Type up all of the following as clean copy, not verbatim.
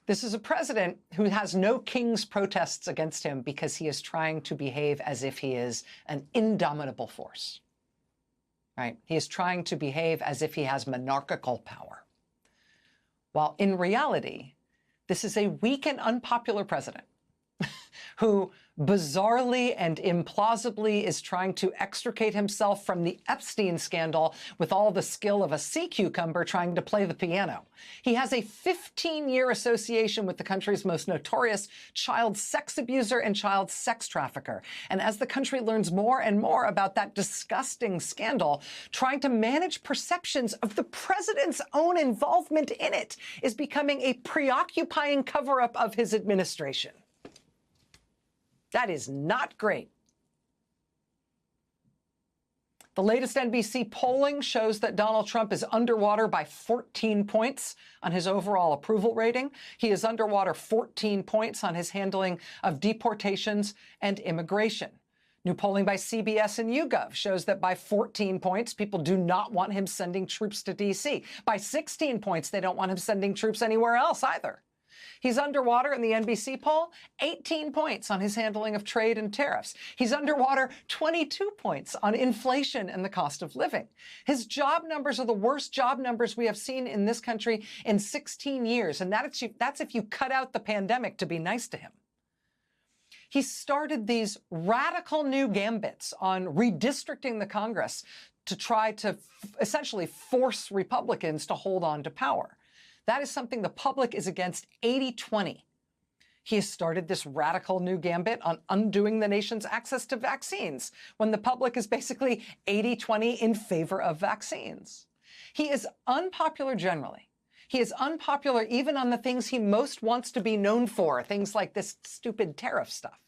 This is a president who has no king's protests against him because he is trying to behave as if he is an indomitable force, right? He is trying to behave as if he has monarchical power. While in reality, this is a weak and unpopular president who bizarrely and implausibly is trying to extricate himself from the Epstein scandal with all the skill of a sea cucumber trying to play the piano. He has a 15-year association with the country's most notorious child sex abuser and child sex trafficker. And as the country learns more and more about that disgusting scandal, trying to manage perceptions of the president's own involvement in it is becoming a preoccupying cover-up of his administration. That is not great. The latest NBC polling shows that Donald Trump is underwater by 14 points on his overall approval rating. He is underwater 14 points on his handling of deportations and immigration. New polling by CBS and YouGov shows that by 14 points, people do not want him sending troops to D.C. By 16 points, they don't want him sending troops anywhere else either. He's underwater in the NBC poll, 18 points on his handling of trade and tariffs. He's underwater 22 points on inflation and the cost of living. His job numbers are the worst job numbers we have seen in this country in 16 years, and that's if you cut out the pandemic to be nice to him. He started these radical new gambits on redistricting the Congress to try to essentially force Republicans to hold on to power. That is something the public is against 80-20. He has started this radical new gambit on undoing the nation's access to vaccines when the public is basically 80-20 in favor of vaccines. He is unpopular generally. He is unpopular even on the things he most wants to be known for, things like this stupid tariff stuff.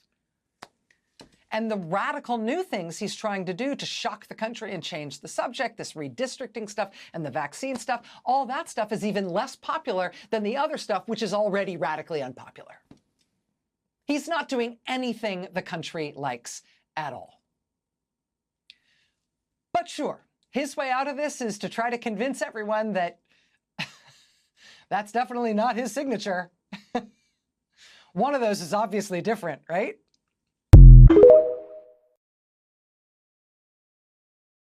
And the radical new things he's trying to do to shock the country and change the subject, this redistricting stuff and the vaccine stuff, all that stuff is even less popular than the other stuff, which is already radically unpopular. He's not doing anything the country likes at all. But sure, his way out of this is to try to convince everyone that that's definitely not his signature. One of those is obviously different, right?